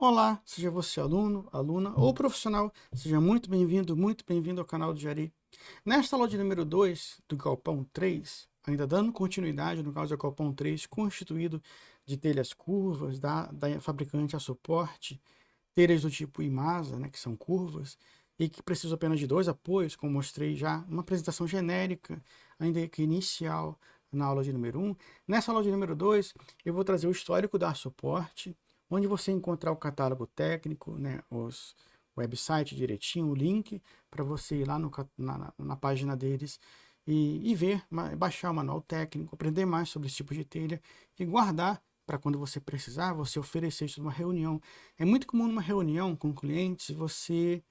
Olá, seja você aluno, aluna ou profissional, seja muito bem-vindo ao canal do Jari. Nesta aula de número 2 do Galpão 3, ainda dando continuidade no caso do Galpão 3, constituído de telhas curvas da fabricante a suporte, telhas do tipo Imasa, né, que são curvas, e que precisam apenas de dois apoios, como mostrei já, uma apresentação genérica, ainda que inicial, na aula de número 1. Nessa aula de número 2, eu vou trazer o histórico da suporte, onde você encontrar o catálogo técnico, né, os website direitinho, o link para você ir lá na página deles e ver, baixar o manual técnico, aprender mais sobre esse tipo de telha e guardar para quando você precisar, você oferecer isso numa reunião. É muito comum numa reunião com clientes você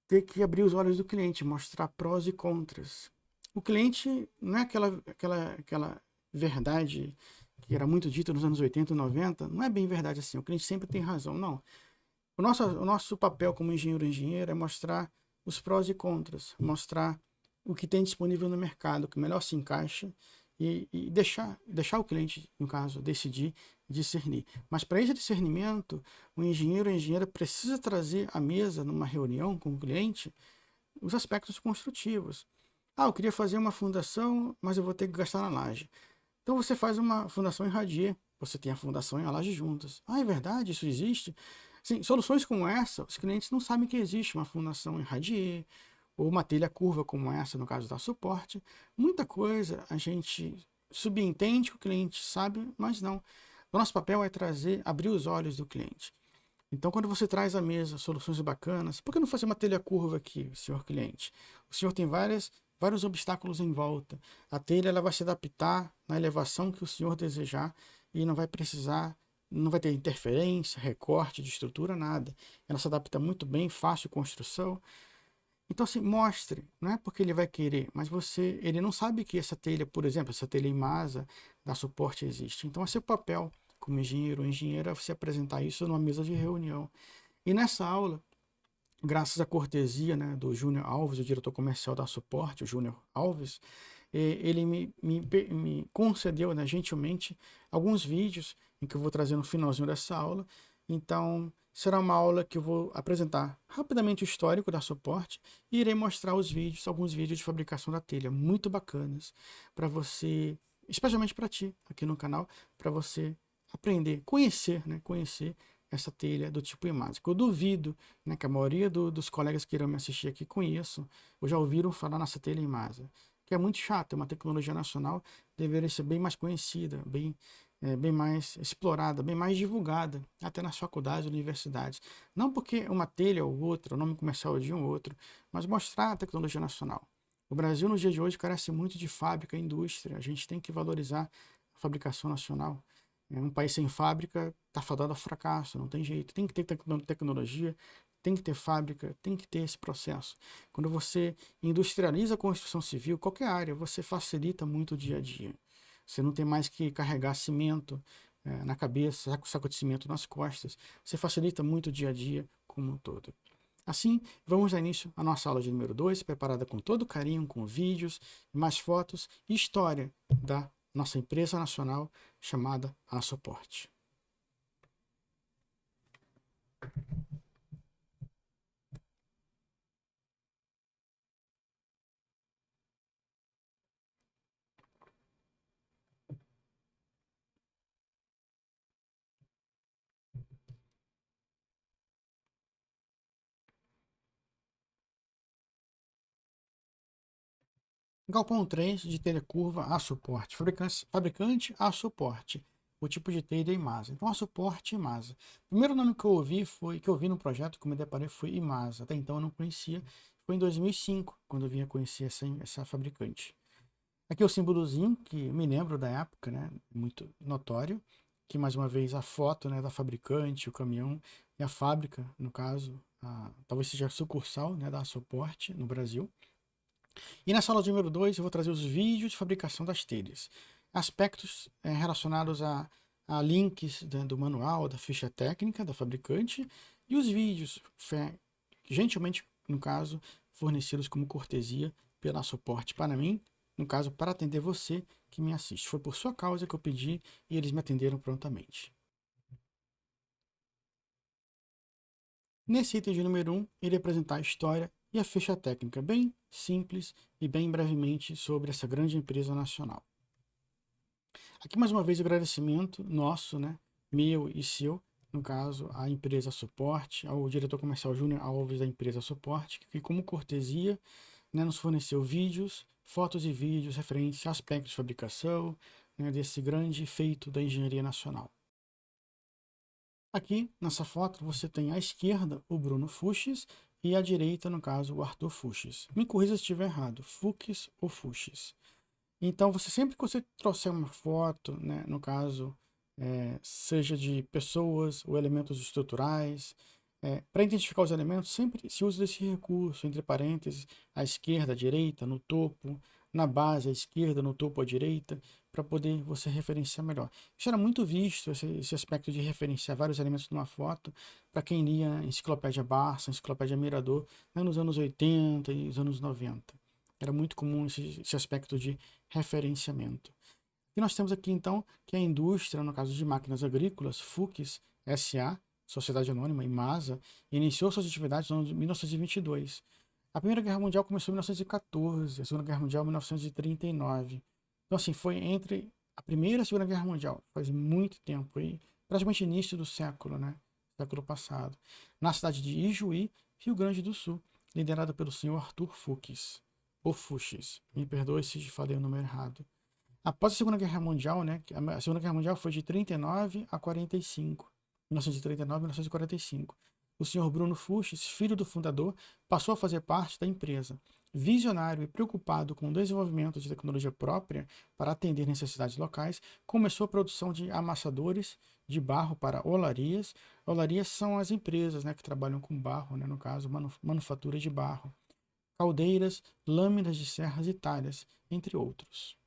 ter que abrir os olhos do cliente, mostrar prós e contras. O cliente não é aquela verdade que era muito dita nos anos 80 e 90, não é bem verdade assim, o cliente sempre tem razão, não. O nosso papel como engenheiro é mostrar os prós e contras, mostrar o que tem disponível no mercado, o que melhor se encaixa e deixar o cliente, no caso, decidir, discernir. Mas para esse discernimento, o engenheiro ou a engenheira precisa trazer à mesa, numa reunião com o cliente, os aspectos construtivos. Ah, eu queria fazer uma fundação, mas eu vou ter que gastar na laje. Então você faz uma fundação em radier, você tem a fundação e a laje juntas. Ah, é verdade? Isso existe? Sim, soluções como essa, os clientes não sabem que existe uma fundação em radier, ou uma telha curva como essa, no caso da suporte. Muita coisa a gente subentende que o cliente sabe, mas não. O nosso papel é trazer, abrir os olhos do cliente. Então, quando você traz à mesa soluções bacanas, por que não fazer uma telha curva aqui, senhor cliente? O senhor tem vários obstáculos em volta. A telha ela vai se adaptar na elevação que o senhor desejar e não vai precisar, não vai ter interferência, recorte de estrutura, nada. Ela se adapta muito bem, fácil construção. Então, assim, mostre, não é porque ele vai querer, mas ele não sabe que essa telha, por exemplo, essa telha Imasa da suporte existe. Então, é seu papel como engenheiro ou engenheira você apresentar isso numa mesa de reunião. E nessa aula, graças à cortesia, né, do Júnior Alves, o diretor comercial da Suporte, o Júnior Alves, ele me concedeu, né, gentilmente alguns vídeos em que eu vou trazer no finalzinho dessa aula. Então, será uma aula que eu vou apresentar rapidamente o histórico da Suporte e irei mostrar alguns vídeos de fabricação da telha, muito bacanas, para você, especialmente para ti, aqui no canal, para você aprender, conhecer, né, conhecer essa telha do tipo Imasa. Eu duvido, né, que a maioria dos colegas que irão me assistir aqui conheçam ou já ouviram falar nessa telha Imasa, que é muito chato, é uma tecnologia nacional, deveria ser bem mais conhecida, bem mais explorada, bem mais divulgada, até nas faculdades e universidades. Não porque uma telha ou outra, o nome comercial de um ou outro, mas mostrar a tecnologia nacional. O Brasil, nos dias de hoje, carece muito de fábrica e indústria. A gente tem que valorizar a fabricação nacional. Um país sem fábrica está fadado ao fracasso, não tem jeito. Tem que ter tecnologia, tem que ter fábrica, tem que ter esse processo. Quando você industrializa a construção civil, qualquer área, você facilita muito o dia a dia. Você não tem mais que carregar cimento na cabeça, saco de cimento nas costas. Você facilita muito o dia a dia como um todo. Assim, vamos dar início à nossa aula de número 2, preparada com todo carinho, com vídeos, mais fotos e história da nossa empresa nacional chamada Asuporte. Galpão 3 de telha curva a suporte, fabricante a suporte, o tipo de telha Imasa. Então, a suporte Imasa. O primeiro nome que eu vi no projeto, que me deparei, foi Imasa. Até então eu não conhecia. Foi em 2005, quando eu vim a conhecer essa fabricante. Aqui é o símbolozinho, que me lembro da época, né? Muito notório. Aqui mais uma vez a foto, né, da fabricante, o caminhão e a fábrica, no caso, talvez seja a sucursal, né, da Suporte no Brasil. E nessa aula de número 2 eu vou trazer os vídeos de fabricação das telhas. Aspectos relacionados a links do manual, da ficha técnica da fabricante e os vídeos, gentilmente, no caso, fornecidos como cortesia pela Suporte para mim, no caso, para atender você que me assiste. Foi por sua causa que eu pedi e eles me atenderam prontamente. Nesse item de número 1, irei apresentar a história e a ficha técnica, bem simples e bem brevemente sobre essa grande empresa nacional. Aqui mais uma vez o agradecimento nosso, né, meu e seu, no caso a empresa Suporte, ao diretor comercial Júnior Alves da empresa Suporte, que como cortesia, né, nos forneceu vídeos, fotos e vídeos referentes a aspectos de fabricação, né, desse grande feito da engenharia nacional. Aqui nessa foto você tem à esquerda o Bruno Fuchs e à direita, no caso, o Arthur Fuchs. Me corrija se estiver errado, Fuchs ou Fuchs. Então, você sempre que você trouxer uma foto, né, no caso, seja de pessoas ou elementos estruturais, para identificar os elementos, sempre se usa desse recurso, entre parênteses, à esquerda, à direita, no topo, na base, à esquerda, no topo, à direita, para poder você referenciar melhor. Isso era muito visto, esse aspecto de referenciar vários elementos numa foto, para quem lia Enciclopédia Barça, Enciclopédia Mirador, né, nos anos 80 e os anos 90. Era muito comum esse aspecto de referenciamento. E nós temos aqui então que a indústria, no caso de máquinas agrícolas, Fuchs S.A., Sociedade Anônima, IMASA, iniciou suas atividades no ano de 1922. A Primeira Guerra Mundial começou em 1914, a Segunda Guerra Mundial em 1939. Então, assim, foi entre a Primeira e a Segunda Guerra Mundial, faz muito tempo, aí, praticamente início do século, né? Século passado. Na cidade de Ijuí, Rio Grande do Sul, liderada pelo senhor Arthur Fuchs, ou Fuchs, me perdoe se falei o número errado. Após a Segunda Guerra Mundial, né, a Segunda Guerra Mundial foi de 39 a 45, 1939 a 1945. O senhor Bruno Fuchs, filho do fundador, passou a fazer parte da empresa. Visionário e preocupado com o desenvolvimento de tecnologia própria para atender necessidades locais, começou a produção de amassadores de barro para olarias. Olarias são as empresas, né, que trabalham com barro, né, no caso, manufatura de barro. Caldeiras, lâminas de serras e talhas, entre outros.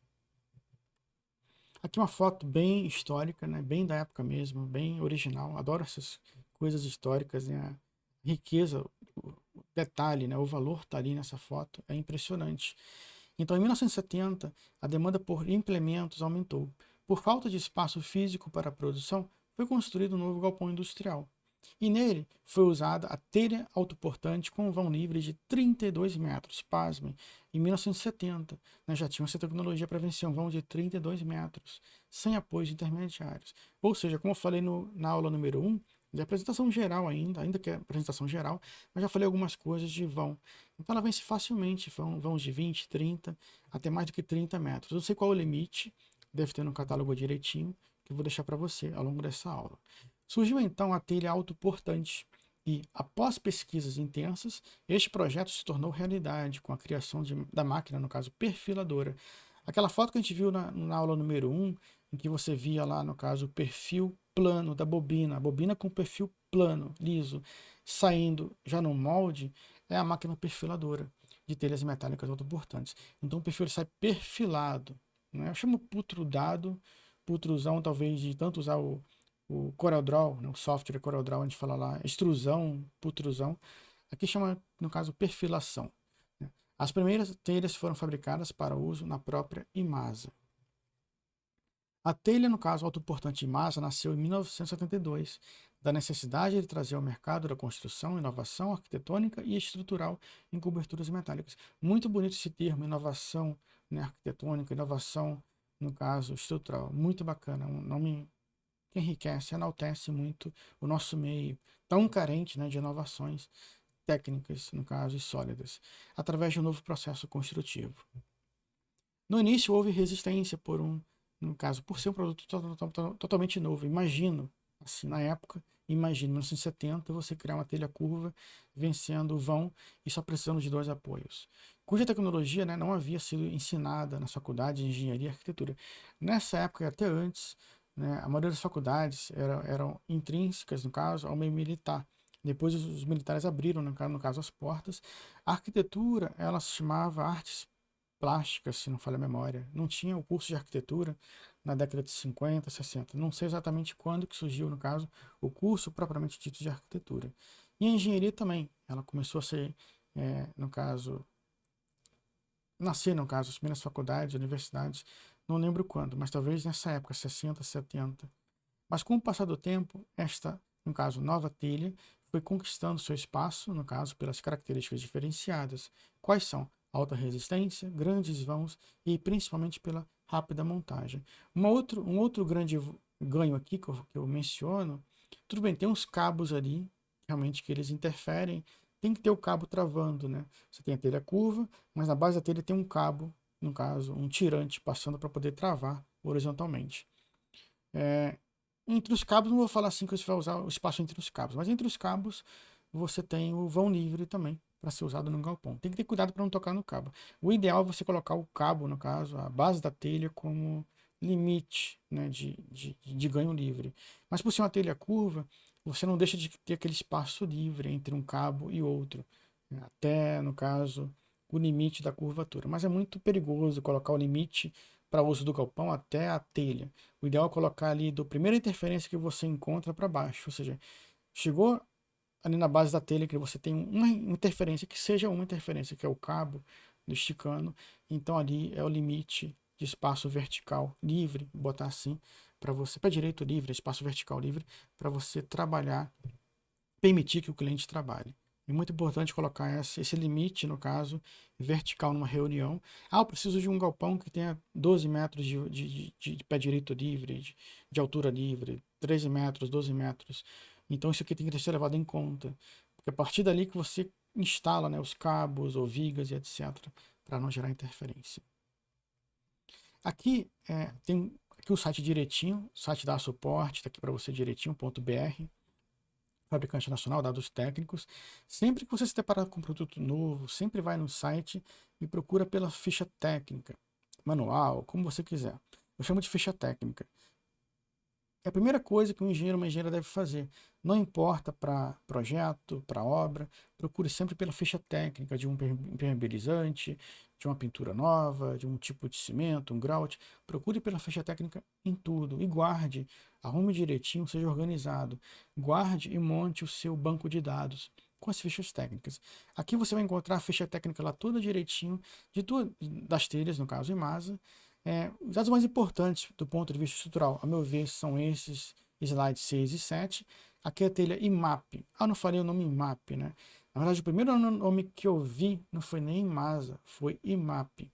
Aqui uma foto bem histórica, né? Bem da época mesmo, bem original. Adoro essas coisas históricas, né? A riqueza, o detalhe, né? O valor está ali nessa foto, é impressionante. Então, em 1970, a demanda por implementos aumentou. Por falta de espaço físico para a produção, foi construído um novo galpão industrial. E nele foi usada a telha autoportante com um vão livre de 32 metros. Pasmem, em 1970, nós já tínhamos essa tecnologia para vencer um vão de 32 metros, sem apoios intermediários. Ou seja, como eu falei na aula número 1, de apresentação geral ainda que é apresentação geral, mas já falei algumas coisas de vão. Então ela vence facilmente, vãos de 20, 30, até mais do que 30 metros. Eu não sei qual é o limite, deve ter no catálogo direitinho, que eu vou deixar para você ao longo dessa aula. Surgiu então a telha autoportante e, após pesquisas intensas, este projeto se tornou realidade com a criação da máquina, no caso perfiladora. Aquela foto que a gente viu na aula número 1, em que você via lá, no caso, o perfil plano da bobina, a bobina com perfil plano, liso, saindo já no molde, é a máquina perfiladora de telhas metálicas autoportantes. Então o perfil sai perfilado, né? Eu chamo putrudado, putrusão talvez de tanto usar o CorelDRAW, né, o software CorelDRAW, a gente fala lá extrusão, putrusão. Aqui chama, no caso, perfilação. Né? As primeiras telhas foram fabricadas para uso na própria Imasa. A telha, no caso, autoportante Imasa, nasceu em 1972, da necessidade de trazer ao mercado da construção inovação arquitetônica e estrutural em coberturas metálicas. Muito bonito esse termo, inovação, né, arquitetônica, inovação, no caso, estrutural. Muito bacana, um nome que enriquece, enaltece muito o nosso meio, tão carente, né, de inovações técnicas, no caso, e sólidas, através de um novo processo construtivo. No início houve resistência no caso, por ser um produto totalmente novo. Imagino, assim, na época, imagino, em 1970, você criar uma telha curva vencendo o vão e só precisando de 2 apoios, cuja tecnologia, né, não havia sido ensinada na faculdade de engenharia e arquitetura. Nessa época, até antes, né, a maioria das faculdades eram intrínsecas, no caso, ao meio militar. Depois os militares abriram, no caso, as portas. A arquitetura, ela se chamava artes plásticas, se não falha a memória. Não tinha o curso de arquitetura na década de 50, 60. Não sei exatamente quando que surgiu, no caso, o curso propriamente dito de arquitetura. E a engenharia também. Ela começou a ser, no caso, nascer, no caso, as primeiras faculdades, universidades, não lembro quando, mas talvez nessa época, 60, 70. Mas com o passar do tempo, esta, no caso, nova telha, foi conquistando seu espaço, no caso, pelas características diferenciadas. Quais são? Alta resistência, grandes vãos e principalmente pela rápida montagem. Um outro grande ganho aqui que eu menciono, tudo bem, tem uns cabos ali, realmente, que eles interferem, tem que ter o cabo travando, né? Você tem a telha curva, mas na base da telha tem um cabo, no caso, um tirante passando para poder travar horizontalmente. Entre os cabos, não vou falar assim que você vai usar o espaço entre os cabos, mas entre os cabos você tem o vão livre também para ser usado no galpão. Tem que ter cuidado para não tocar no cabo. O ideal é você colocar o cabo, no caso, a base da telha como limite, né, de ganho livre. Mas por ser uma telha curva, você não deixa de ter aquele espaço livre entre um cabo e outro, né, até, no caso, o limite da curvatura. Mas é muito perigoso colocar o limite para uso do galpão até a telha. O ideal é colocar ali do primeira interferência que você encontra para baixo, ou seja, chegou ali na base da telha que você tem uma interferência, que seja uma interferência, que é o cabo do esticando, então ali é o limite de espaço vertical livre, botar assim, para você, para direito livre, espaço vertical livre, para você trabalhar, permitir que o cliente trabalhe. É muito importante colocar esse limite, no caso, vertical numa reunião. Ah, eu preciso de um galpão que tenha 12 metros de pé direito livre, de altura livre, 13 metros, 12 metros. Então isso aqui tem que ser levado em conta. Porque a partir dali que você instala, né, os cabos ou vigas e etc. para não gerar interferência. Aqui tem aqui o site direitinho, o site dá suporte, está aqui para você direitinho.br. Fabricante nacional, dados técnicos. Sempre que você se deparar com um produto novo, sempre vai no site e procura pela ficha técnica, manual, como você quiser. Eu chamo de ficha técnica. É a primeira coisa que um engenheiro ou uma engenheira deve fazer. Não importa para projeto, para obra, procure sempre pela ficha técnica de um impermeabilizante, de uma pintura nova, de um tipo de cimento, um grout. Procure pela ficha técnica em tudo e guarde, arrume direitinho, seja organizado. Guarde e monte o seu banco de dados com as fichas técnicas. Aqui você vai encontrar a ficha técnica lá toda direitinho, das telhas, no caso IMASA. Os dados mais importantes do ponto de vista estrutural, a meu ver, são esses slides 6 e 7. Aqui é a telha IMAP. Ah, não falei o nome IMAP, né? Na verdade, o primeiro nome que eu vi não foi nem IMASA, foi IMAP,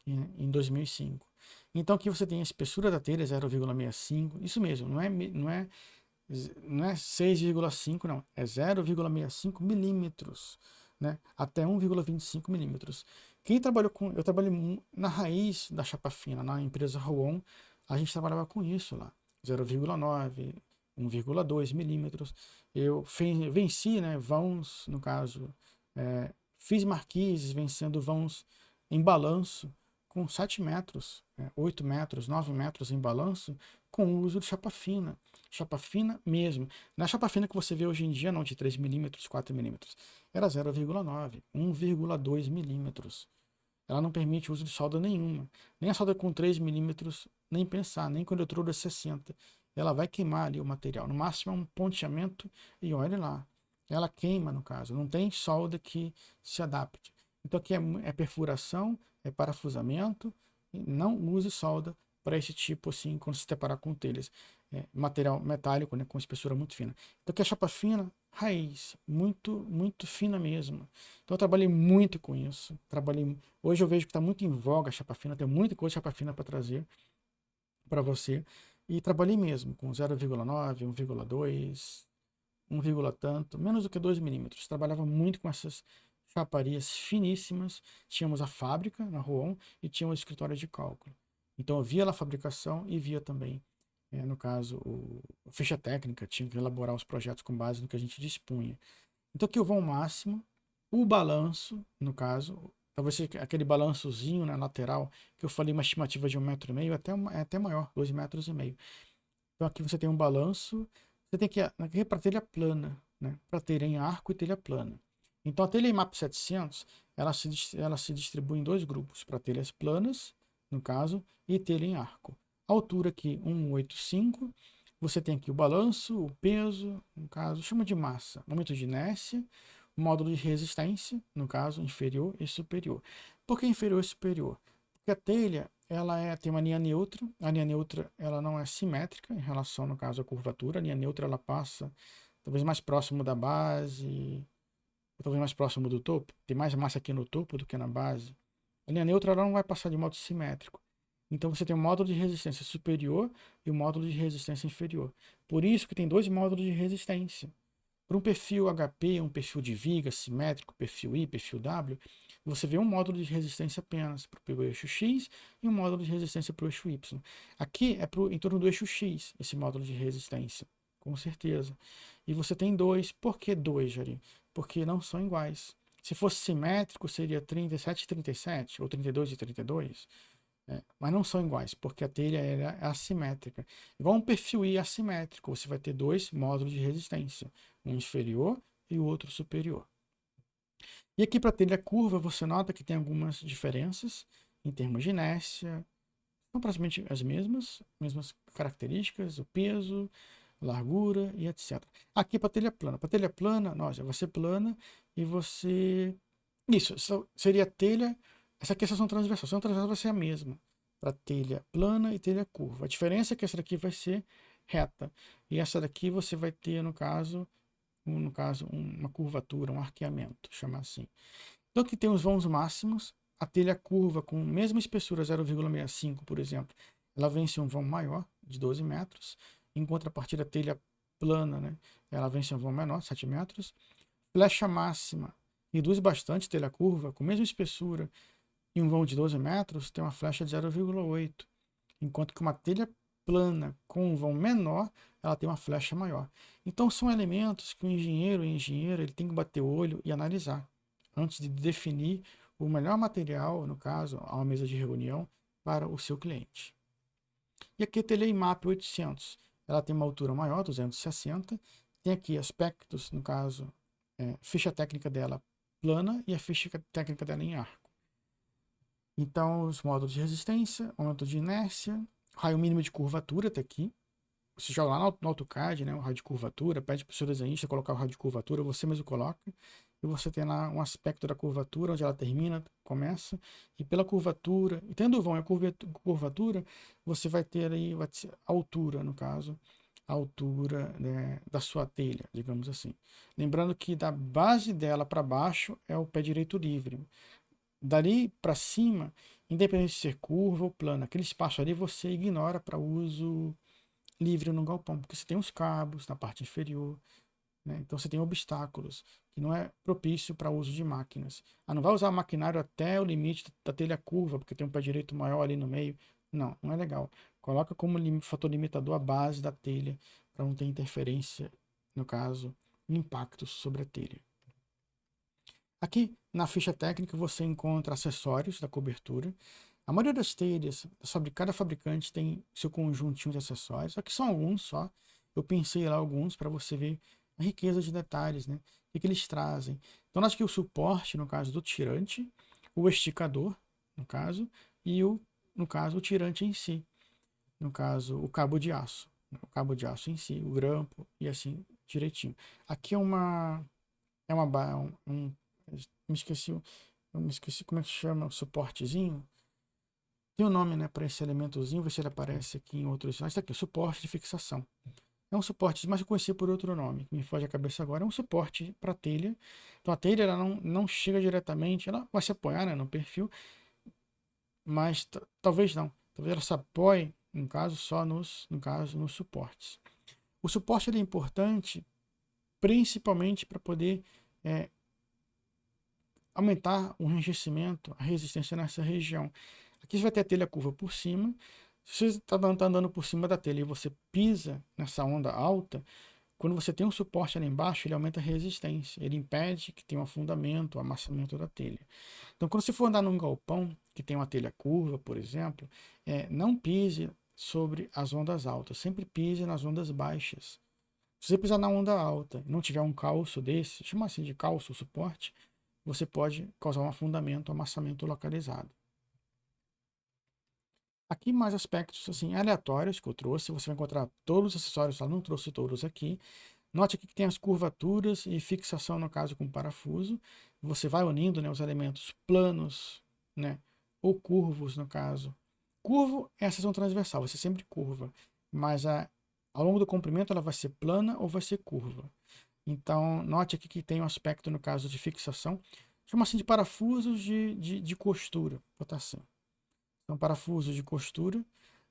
em 2005. Então aqui você tem a espessura da telha 0,65, isso mesmo, não é 6,5, não, é 0,65 milímetros, né? Até 1,25 milímetros. Eu trabalhei na raiz da chapa fina, na empresa Roon, a gente trabalhava com isso lá, 0,9, 1,2 milímetros. Eu venci, né, vãos, no caso, fiz marquises vencendo vãos em balanço com 7 metros, 8 metros, 9 metros em balanço, com o uso de chapa fina mesmo. Na chapa fina que você vê hoje em dia, não de 3 milímetros, 4 milímetros, era 0,9, 1,2 milímetros. Ela não permite o uso de solda nenhuma. Nem a solda com 3 milímetros, nem pensar, nem quando eu trouxe 60. Ela vai queimar ali o material. No máximo é um ponteamento e olhe lá. Ela queima, no caso. Não tem solda que se adapte. Então aqui é perfuração, é parafusamento. Não use solda para esse tipo assim, quando se deparar com telhas. Material metálico, né, com espessura muito fina. Então aqui a chapa fina, raiz, muito, muito fina mesmo. Então eu trabalhei muito com isso. Hoje eu vejo que está muito em voga a chapa fina, tem muita coisa de chapa fina para trazer para você. E trabalhei mesmo com 0,9, 1,2, 1, tanto, menos do que 2 milímetros. Trabalhava muito com essas chaparias finíssimas. Tínhamos a fábrica na Roon e tínhamos o escritório de cálculo. Então eu via lá a fabricação e via também, no caso, a ficha técnica, tinha que elaborar os projetos com base no que a gente dispunha. Então aqui eu vou ao máximo, o balanço, no caso, talvez aquele balançozinho na lateral, que eu falei uma estimativa de 1,5 m, é até maior, 2,5 m. Então aqui você tem um balanço, você tem que ir para telha plana, né? Para telha em arco e telha plana. Então a telha IMAP 700, ela se distribui em dois grupos, para telhas planas, no caso, e telha em arco. A altura aqui 185, você tem aqui o balanço, o peso, no caso, chama de massa, momento de inércia, o módulo de resistência, no caso, inferior e superior. Por que inferior e superior? Porque a telha tem uma linha neutra, a linha neutra ela não é simétrica em relação, no caso, à curvatura, a linha neutra ela passa talvez mais próximo da base, ou talvez mais próximo do topo. Tem mais massa aqui no topo do que na base. A linha neutra ela não vai passar de modo simétrico. Então você tem um módulo de resistência superior e um módulo de resistência inferior. Por isso que tem dois módulos de resistência. Para um perfil HP, um perfil de viga simétrico, perfil I, perfil W, você vê um módulo de resistência apenas para o eixo X e um módulo de resistência para o eixo Y. Aqui é em torno do eixo X, esse módulo de resistência, com certeza. E você tem dois. Por que dois, Jari? Porque não são iguais. Se fosse simétrico, seria 37 e 37, ou 32 e 32. Mas não são iguais, porque a telha é assimétrica. Igual um perfil I assimétrico, você vai ter dois módulos de resistência, um inferior e o outro superior. E aqui para a telha curva, você nota que tem algumas diferenças em termos de inércia. São praticamente as mesmas características, o peso, largura e etc. Aqui para a telha plana. Para a telha plana, nossa, vai ser plana e você... Isso seria a telha... Essa aqui é a seção transversal. A seção transversal vai ser a mesma para telha plana e telha curva. A diferença é que essa daqui vai ser reta. E essa daqui você vai ter, no caso, uma curvatura, um arqueamento, chama assim. Então aqui tem os vãos máximos. A telha curva com a mesma espessura 0,65, por exemplo, ela vence um vão maior, de 12 metros. Em contrapartida, a telha plana, né, ela vence um vão menor, 7 metros. Flecha máxima reduz bastante telha curva, com a mesma espessura, e um vão de 12 metros tem uma flecha de 0,8. Enquanto que uma telha plana com um vão menor, ela tem uma flecha maior. Então são elementos que o engenheiro ele tem que bater o olho e analisar antes de definir o melhor material, no caso, a uma mesa de reunião, para o seu cliente. E aqui a telha IMAP 800. Ela tem uma altura maior, 260. Tem aqui aspectos, no caso, ficha técnica dela plana e a ficha técnica dela em arco. Então, os módulos de resistência, aumento de inércia, raio mínimo de curvatura até aqui. Você joga lá no AutoCAD, né, o raio de curvatura, pede para o seu desenhista colocar o raio de curvatura, você mesmo coloca, e você tem lá um aspecto da curvatura, onde ela termina, começa, e pela curvatura, e tendo o vão e a curvatura, você vai ter aí a altura, no caso, a altura, né, da sua telha, digamos assim. Lembrando que da base dela para baixo é o pé direito livre. Dali para cima, independente de ser curva ou plana, aquele espaço ali você ignora para uso livre no galpão, porque você tem os cabos na parte inferior, né? Então você tem obstáculos, que não é propício para uso de máquinas. Não vai usar maquinário até o limite da telha curva, porque tem um pé direito maior ali no meio. Não, não é legal. Coloca como fator limitador a base da telha, para não ter interferência, no caso, impactos sobre a telha. Aqui na ficha técnica você encontra acessórios da cobertura. A maioria das telhas, cada fabricante tem seu conjuntinho de acessórios. Aqui são alguns só. Eu pensei lá alguns para você ver a riqueza de detalhes, né? O que eles trazem. Então nós aqui o suporte, no caso do tirante, o esticador, no caso, e no caso, o tirante em si. No caso, o cabo de aço. O cabo de aço em si, o grampo e assim direitinho. Aqui é me esqueci como é que chama o suportezinho. Tem um nome, né, para esse elementozinho, ver se ele aparece aqui em outros slides. Está aqui, suporte de fixação. É um suporte, mas eu conheci por outro nome, que me foge a cabeça agora. É um suporte para telha. Então a telha ela não chega diretamente, ela vai se apoiar, né, no perfil, mas talvez não. Talvez ela se apoie, no caso, só nos suportes. O suporte ele é importante principalmente para poder aumentar o enrijecimento, a resistência nessa região. Aqui você vai ter a telha curva por cima. Se você está andando por cima da telha e você pisa nessa onda alta, quando você tem um suporte ali embaixo, ele aumenta a resistência. Ele impede que tenha um afundamento, o amassamento da telha. Então, quando você for andar num galpão que tem uma telha curva, por exemplo, não pise sobre as ondas altas. Sempre pise nas ondas baixas. Se você pisar na onda alta e não tiver um calço desse, chama assim de calço, suporte, você pode causar um afundamento, amassamento localizado. Aqui mais aspectos assim, aleatórios que eu trouxe, você vai encontrar todos os acessórios, só não trouxe todos aqui. Note aqui que tem as curvaturas e fixação, no caso, com parafuso. Você vai unindo, né, os elementos planos, né, ou curvos, no caso. Curvo é a seção transversal, você sempre curva, mas ao longo do comprimento ela vai ser plana ou vai ser curva. Então, note aqui que tem um aspecto, no caso de fixação, chama assim de parafusos de costura. Vou botar assim. São parafusos de costura.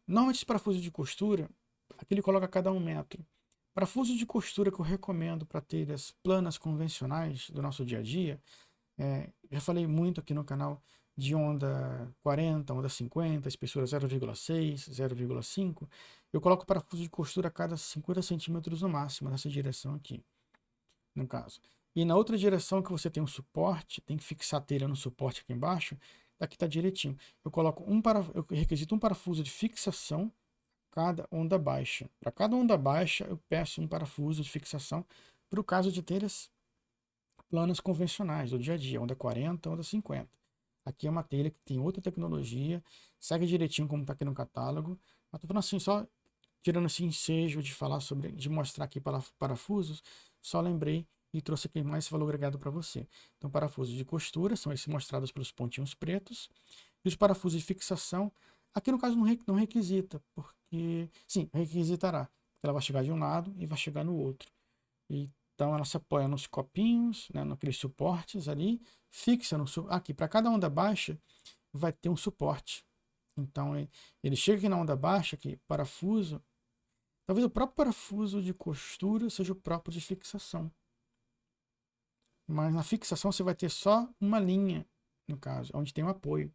Normalmente, esse parafuso de costura, aqui ele coloca a cada 1 metro. Parafuso de costura que eu recomendo para telhas planas convencionais do nosso dia a dia, já falei muito aqui no canal de onda 40, onda 50, espessura 0,6, 0,5. Eu coloco parafuso de costura a cada 50 centímetros no máximo, nessa direção aqui, no caso. E na outra direção que você tem um suporte, tem que fixar a telha no suporte aqui embaixo, aqui está direitinho. Eu requisito um parafuso de fixação cada onda baixa. Para cada onda baixa, eu peço um parafuso de fixação para o caso de telhas planas convencionais do dia a dia, onda 40, onda 50. Aqui é uma telha que tem outra tecnologia, segue direitinho como está aqui no catálogo. Mas tô falando assim, só tirando esse ensejo de falar sobre, de mostrar aqui parafusos, só lembrei e trouxe aqui mais esse valor agregado para você. Então, parafusos de costura são esses mostrados pelos pontinhos pretos. E os parafusos de fixação, aqui no caso não requisita, porque, sim, requisitará. Ela vai chegar de um lado e vai chegar no outro. Então ela se apoia nos copinhos, né, naqueles suportes ali, fixa no aqui para cada onda baixa vai ter um suporte. Então ele chega aqui na onda baixa, que parafuso, talvez o próprio parafuso de costura seja o próprio de fixação. Mas na fixação você vai ter só uma linha, no caso, onde tem um apoio.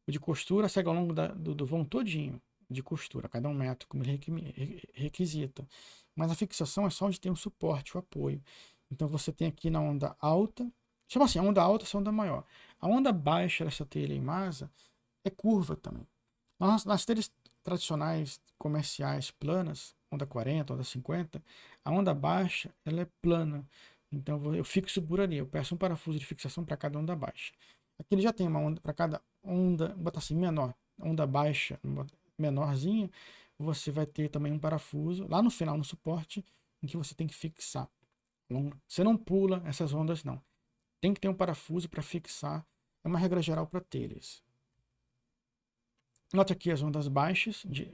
O de costura segue ao longo do vão todinho de costura, cada 1 metro, como ele requisita. Mas a fixação é só onde tem o suporte, o apoio. Então você tem aqui na onda alta, chama assim, a onda alta é a onda maior. A onda baixa dessa telha em masa é curva também. Nas telhas tradicionais, comerciais, planas, onda 40, onda 50, a onda baixa ela é plana. Então eu fixo por ali, eu peço um parafuso de fixação para cada onda baixa. Aqui ele já tem uma onda para cada onda, vou botar assim, menor, onda baixa, menorzinha, você vai ter também um parafuso lá no final, no suporte, em que você tem que fixar. Você não pula essas ondas, não. Tem que ter um parafuso para fixar. É uma regra geral para telhas. Note aqui as ondas baixas de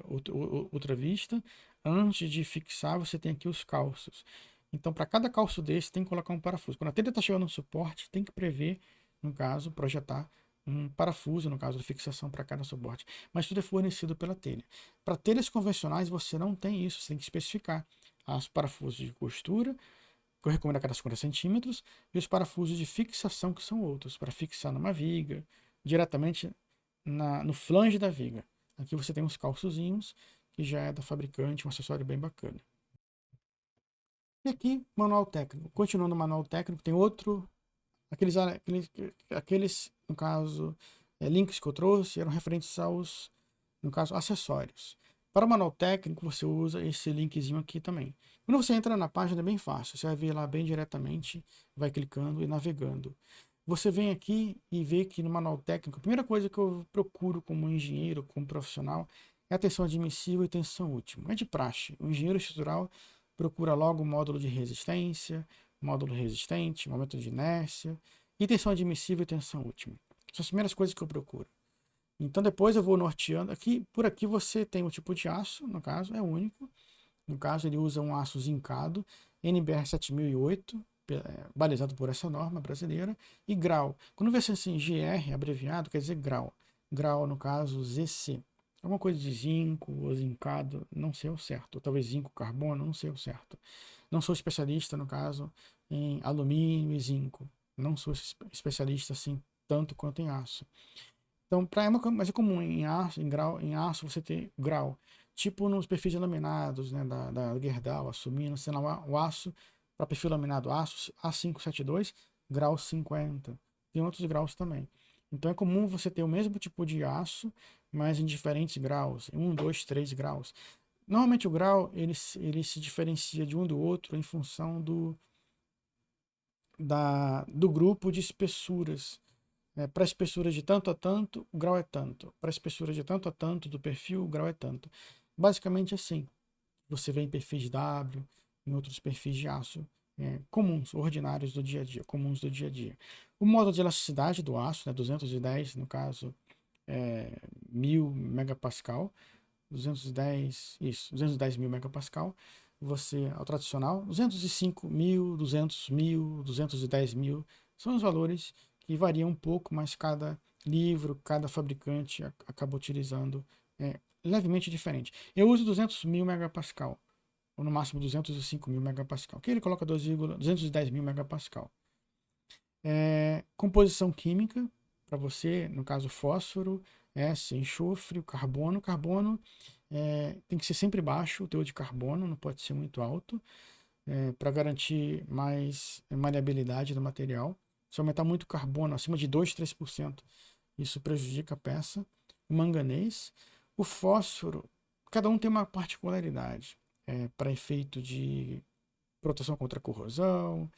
outra vista. Antes de fixar, você tem aqui os calços. Então, para cada calço desse, tem que colocar um parafuso. Quando a telha está chegando no suporte, tem que prever, no caso, projetar um parafuso, no caso de fixação para cada suporte. Mas tudo é fornecido pela telha. Para telhas convencionais, você não tem isso. Você tem que especificar os parafusos de costura, que eu recomendo a cada 50 centímetros, e os parafusos de fixação, que são outros, para fixar numa viga, diretamente no flange da viga. Aqui você tem uns calçozinhos, que já é da fabricante, um acessório bem bacana. E aqui, manual técnico. Continuando o manual técnico, tem outro. Aqueles no caso, links que eu trouxe eram referentes aos, no caso, acessórios. Para o manual técnico, você usa esse linkzinho aqui também. Quando você entra na página, é bem fácil. Você vai ver lá bem diretamente, vai clicando e navegando. Você vem aqui e vê que no manual técnico, a primeira coisa que eu procuro como engenheiro, como profissional, é a tensão admissível e tensão última. É de praxe. O engenheiro estrutural procura logo o módulo de resistência, módulo resistente, momento de inércia, e tensão admissível e tensão última. São as primeiras coisas que eu procuro. Então depois eu vou norteando. Por aqui você tem o tipo de aço, no caso, é único. No caso, ele usa um aço zincado, NBR 7008, balizado por essa norma brasileira, e grau. Quando vê assim, GR abreviado, quer dizer grau. Grau, no caso, ZC. Alguma coisa de zinco ou zincado, não sei o certo. Ou talvez zinco, carbono, não sei o certo. Não sou especialista, no caso, em alumínio e zinco. Não sou especialista assim tanto quanto em aço. Então, mas é comum em aço, em aço você ter grau. Tipo nos perfis laminados, né, da Gerdau, Assumino, sei lá, o aço para perfil laminado aço A572, grau 50. Tem outros graus também. Então é comum você ter o mesmo tipo de aço, mas em diferentes graus, 1, 2, 3 graus. Normalmente o grau ele se diferencia de um do outro em função do grupo de espessuras. Para espessura de tanto a tanto, o grau é tanto. Para espessura de tanto a tanto do perfil, o grau é tanto. Basicamente assim. Você vê em perfis W, em outros perfis de aço comuns, ordinários do dia a dia, comuns do dia a dia. O módulo de elasticidade do aço, 210, no caso, 1000 megapascal. 210, isso, 210 mil megapascal. Você, ao tradicional, 205 mil, 200 mil, 210 mil, são os valores que variam um pouco, mas cada livro, cada fabricante acaba utilizando levemente diferente. Eu uso 200 mil megapascal, ou no máximo 205 mil megapascal, que ele coloca 210 mil megapascal. Composição química, para você, no caso fósforo, S, enxofre, carbono. Carbono tem que ser sempre baixo, o teor de carbono, não pode ser muito alto, para garantir mais maleabilidade do material. Se aumentar muito o carbono, acima de 2, 3%, isso prejudica a peça. O manganês, o fósforo, cada um tem uma particularidade, para efeito de proteção contra corrosão,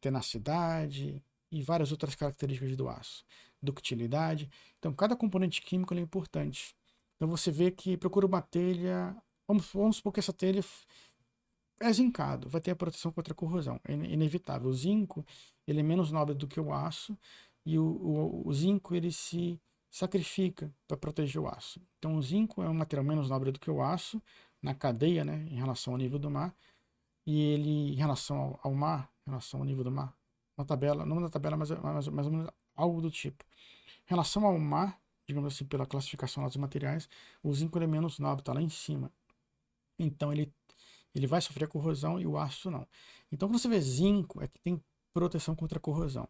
tenacidade e várias outras características do aço, ductilidade. Então, cada componente químico é importante. Então, você vê que procura uma telha, vamos supor que essa telha é zincado, vai ter a proteção contra a corrosão, é inevitável. O zinco, ele é menos nobre do que o aço, e o zinco, ele se sacrifica para proteger o aço. Então, o zinco é um material menos nobre do que o aço, na cadeia, né, em relação ao nível do mar, e ele, em relação ao mar, em relação ao nível do mar, na tabela, não na tabela, mas mais ou menos algo do tipo. Em relação ao mar, digamos assim, pela classificação dos materiais, o zinco é menos nobre, está lá em cima. Então ele vai sofrer a corrosão e o aço não. Então quando você vê zinco, é que tem proteção contra a corrosão.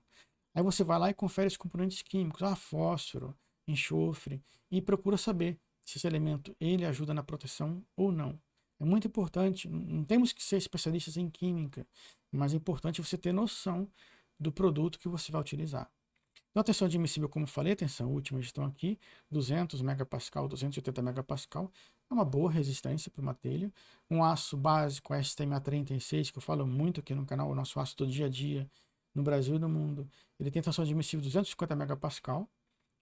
Aí você vai lá e confere os componentes químicos, fósforo, enxofre, e procura saber se esse elemento ele ajuda na proteção ou não. É muito importante, não temos que ser especialistas em química, mas é importante você ter noção do produto que você vai utilizar. Então, a tensão admissível, como falei, a tensão última estão aqui, 200 megapascal, 280 megapascal, é uma boa resistência para uma telha. Um aço básico, STMA36, que eu falo muito aqui no canal, o nosso aço do dia a dia, no Brasil e no mundo, ele tem tensão admissível 250 megapascal.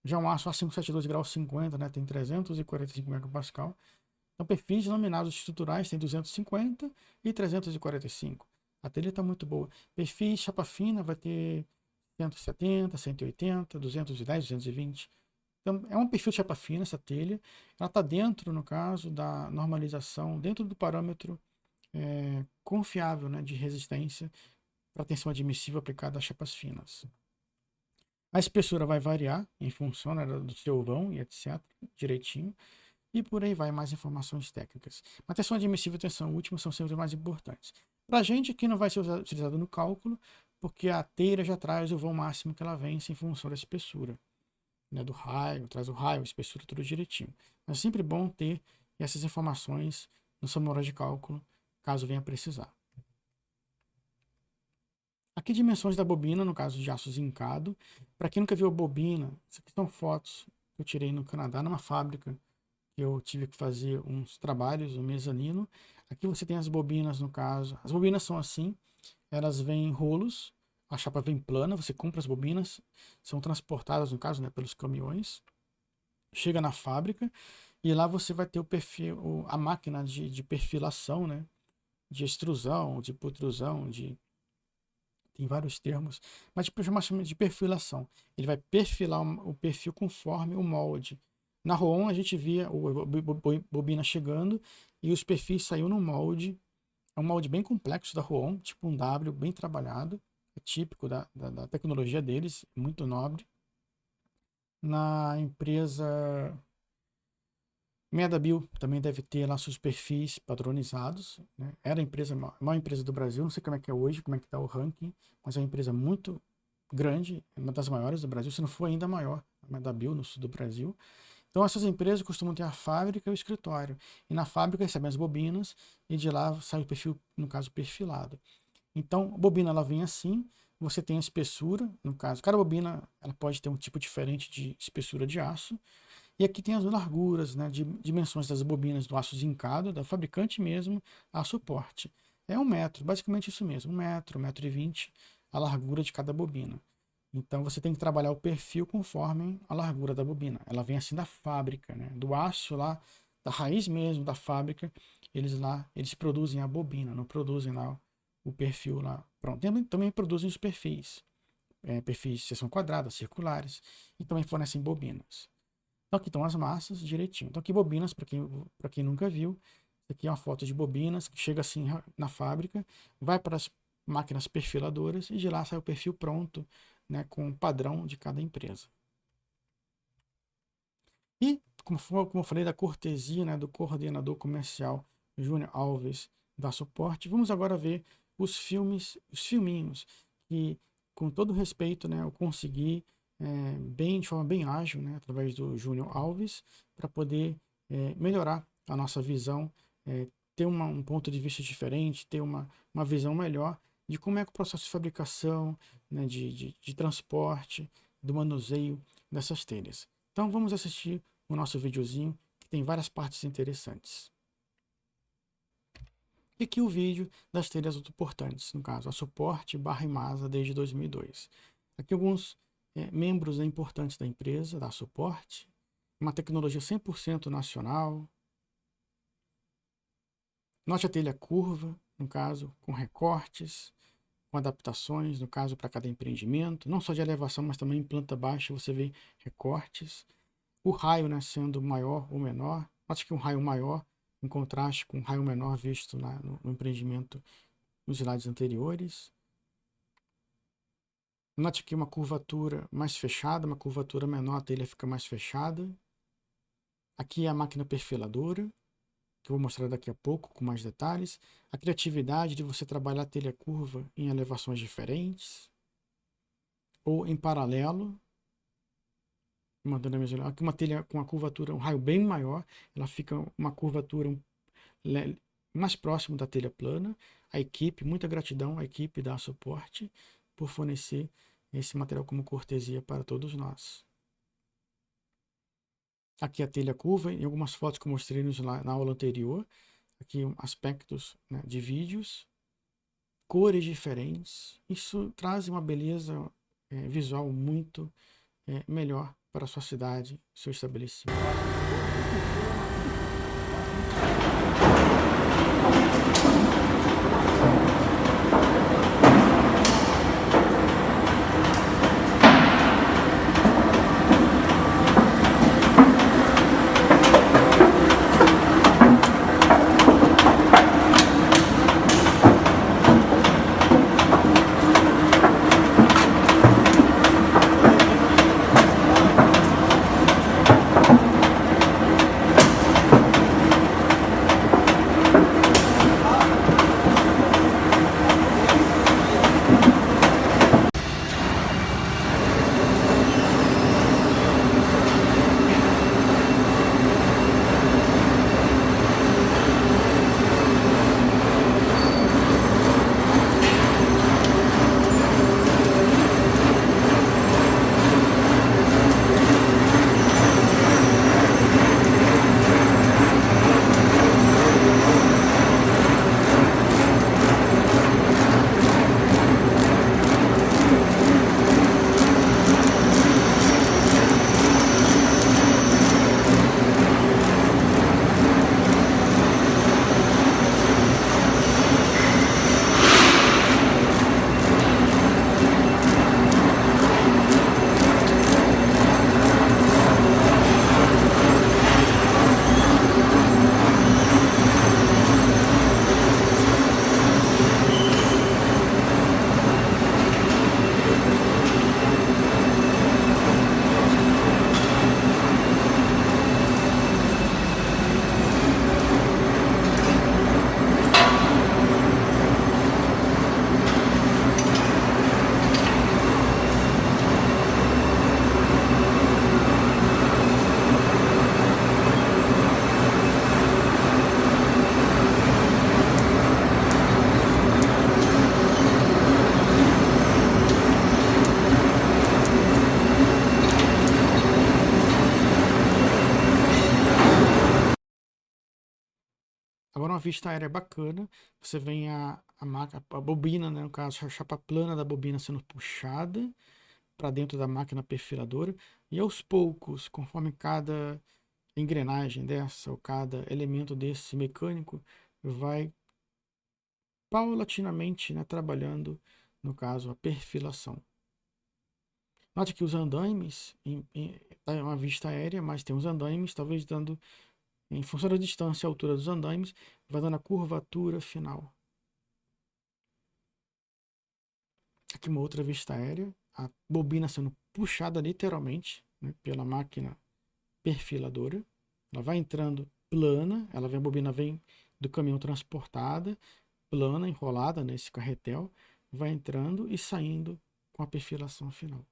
Já um aço A572 grau 50, né, tem 345 megapascal. Então, perfis laminados estruturais tem 250 e 345. A telha está muito boa. Perfis chapa fina vai ter 170, 180, 210, 220. Então, é um perfil de chapa fina essa telha. Ela está dentro, no caso, da normalização, dentro do parâmetro confiável, né, de resistência para tensão admissível aplicada a chapas finas. A espessura vai variar em função, né, do seu vão e etc, direitinho. E por aí vai, mais informações técnicas. Mas tensão admissível e tensão última são sempre mais importantes. Para a gente aqui não vai ser utilizado no cálculo, porque a teira já traz o vão máximo que ela vence em função da espessura, né, do raio, traz o raio, a espessura, tudo direitinho. Mas é sempre bom ter essas informações no seu manual de cálculo, caso venha precisar. Aqui dimensões da bobina, no caso de aço zincado. Para quem nunca viu a bobina, essas aqui são fotos que eu tirei no Canadá, numa fábrica, que eu tive que fazer uns trabalhos, um mezanino. Aqui você tem as bobinas, no caso. As bobinas são assim, elas vêm em rolos, a chapa vem plana, você compra as bobinas, são transportadas, no caso, né, pelos caminhões, chega na fábrica, e lá você vai ter o perfil, a máquina de perfilação, né, de extrusão, de putrusão, tem vários termos, mas chama de perfilação. Ele vai perfilar o perfil conforme o molde. Na Roon a gente via a bobina chegando e os perfis saíam no molde. É um molde bem complexo da Roon, tipo um W, bem trabalhado. É típico da tecnologia deles, muito nobre. Na empresa Medabio também deve ter lá seus perfis padronizados, né? Era a maior empresa do Brasil, não sei como é que é hoje, como é que está o ranking, mas é uma empresa muito grande, uma das maiores do Brasil, se não for ainda maior, a Medabio no sul do Brasil. Então essas empresas costumam ter a fábrica e o escritório. E na fábrica recebem as bobinas e de lá sai o perfil, no caso, perfilado. Então a bobina ela vem assim, você tem a espessura, no caso, cada bobina ela pode ter um tipo diferente de espessura de aço. E aqui tem as larguras, né, de dimensões das bobinas do aço zincado, da fabricante mesmo, a suporte. É 1 metro, basicamente isso mesmo, 1 metro, 1,20 m, a largura de cada bobina. Então você tem que trabalhar o perfil conforme a largura da bobina. Ela vem assim da fábrica, né, do aço lá, da raiz mesmo da fábrica, eles produzem a bobina, não produzem lá o perfil lá. Pronto, também produzem os perfis, perfis de seção quadrada, circulares, e também fornecem bobinas. Então aqui estão as massas direitinho. Então aqui bobinas, para quem nunca viu, isso aqui é uma foto de bobinas que chega assim na fábrica, vai para as máquinas perfiladoras e de lá sai o perfil pronto, né, com o padrão de cada empresa. E, como eu falei da cortesia, né, do coordenador comercial Júnior Alves da Suporte, vamos agora ver os filminhos que, com todo respeito, né, eu consegui de forma bem ágil, né, através do Júnior Alves, para poder melhorar a nossa visão, ter um ponto de vista diferente, ter uma visão melhor de como é que o processo de fabricação, né, de transporte, do manuseio dessas telhas. Então vamos assistir o nosso videozinho, que tem várias partes interessantes. E aqui o vídeo das telhas autoportantes, no caso, a Suporte barra Imasa desde 2002. Aqui alguns membros importantes da empresa, da Suporte, uma tecnologia 100% nacional. Note a telha curva, no caso, com recortes, com adaptações, no caso, para cada empreendimento, não só de elevação, mas também em planta baixa você vê recortes. O raio, né, sendo maior ou menor. Note que um raio maior, em contraste com um raio menor visto no empreendimento nos slides anteriores. Note que uma curvatura mais fechada, uma curvatura menor, a telha fica mais fechada. Aqui é a máquina perfiladora, que eu vou mostrar daqui a pouco com mais detalhes. A criatividade de você trabalhar a telha curva em elevações diferentes ou em paralelo, mantendo a mesma. Aqui uma telha com uma curvatura, um raio bem maior, ela fica uma curvatura mais próximo da telha plana. A equipe, muita gratidão à equipe da Suporte por fornecer esse material como cortesia para todos nós. Aqui a telha curva, em algumas fotos que eu mostrei na aula anterior. Aqui aspectos, né, de vídeos, cores diferentes. Isso traz uma beleza visual muito melhor para a sua cidade, seu estabelecimento. Agora uma vista aérea bacana, você vê a bobina, né, no caso a chapa plana da bobina sendo puxada para dentro da máquina perfiladora e aos poucos, conforme cada engrenagem dessa ou cada elemento desse mecânico vai paulatinamente, né, trabalhando, no caso, a perfilação. Note que os andaimes É uma vista aérea, mas tem os andaimes, talvez dando, em função da distância e altura dos andaimes, vai dando a curvatura final. Aqui uma outra vista aérea, a bobina sendo puxada literalmente, né, pela máquina perfiladora. Ela vai entrando plana, a bobina vem do caminhão transportada, plana, enrolada nesse carretel, vai entrando e saindo com a perfilação final.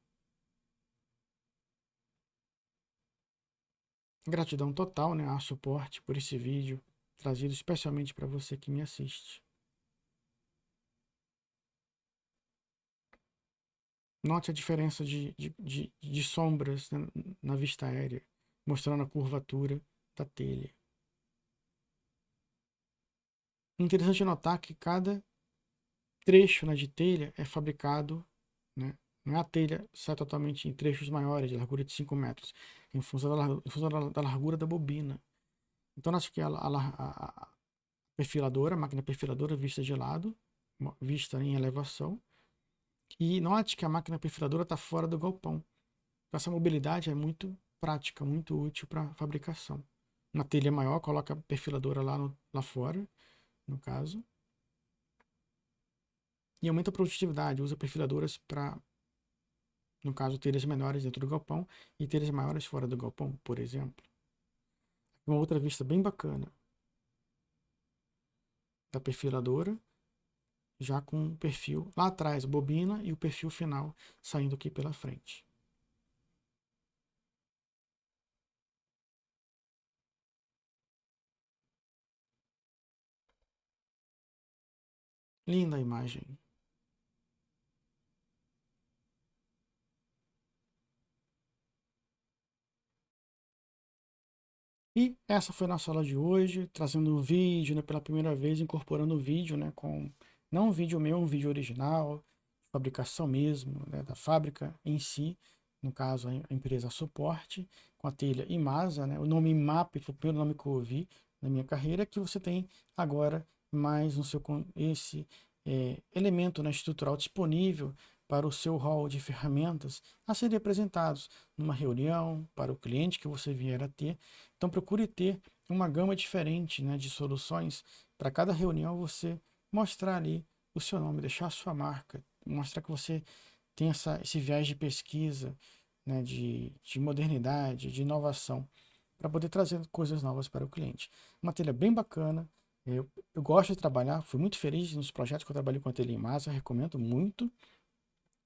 Gratidão total, né, a suporte por esse vídeo trazido especialmente para você que me assiste. Note a diferença de sombras, né, na vista aérea, mostrando a curvatura da telha. Interessante notar que cada trecho, né, de telha é fabricado, né, não é a telha sai totalmente em trechos maiores, de largura de 5 metros, em função da largura da bobina. Então, acho que a perfiladora, a máquina perfiladora vista de lado, vista em elevação, e note que a máquina perfiladora está fora do galpão. Então, essa mobilidade é muito prática, muito útil para a fabricação. Uma telha maior, coloca a perfiladora lá fora, no caso, e aumenta a produtividade, usa perfiladoras para, no caso, telhas menores dentro do galpão e telhas maiores fora do galpão, por exemplo. Uma outra vista bem bacana da perfiladora, já com o perfil lá atrás, bobina, e o perfil final saindo aqui pela frente. Linda a imagem. E essa foi a nossa aula de hoje, trazendo um vídeo, né, pela primeira vez, incorporando o vídeo, né, com não um vídeo meu, um vídeo original, fabricação mesmo, né, da fábrica em si, no caso a empresa Suporte, com a telha Imasa, né, o nome IMAP foi o primeiro nome que eu ouvi na minha carreira, que você tem agora mais no seu esse elemento, né, estrutural disponível para o seu hall de ferramentas a serem apresentados numa reunião, para o cliente que você vier a ter. Então procure ter uma gama diferente, né, de soluções para cada reunião você mostrar ali o seu nome, deixar a sua marca, mostrar que você tem esse viés de pesquisa, né, de modernidade, de inovação, para poder trazer coisas novas para o cliente. Uma telha bem bacana, eu gosto de trabalhar, fui muito feliz nos projetos que eu trabalhei com a telha em massa, recomendo muito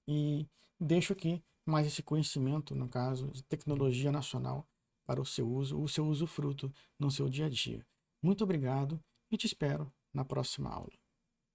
e deixo aqui mais esse conhecimento, no caso, de tecnologia nacional para o seu usufruto no seu dia a dia. Muito obrigado e te espero na próxima aula.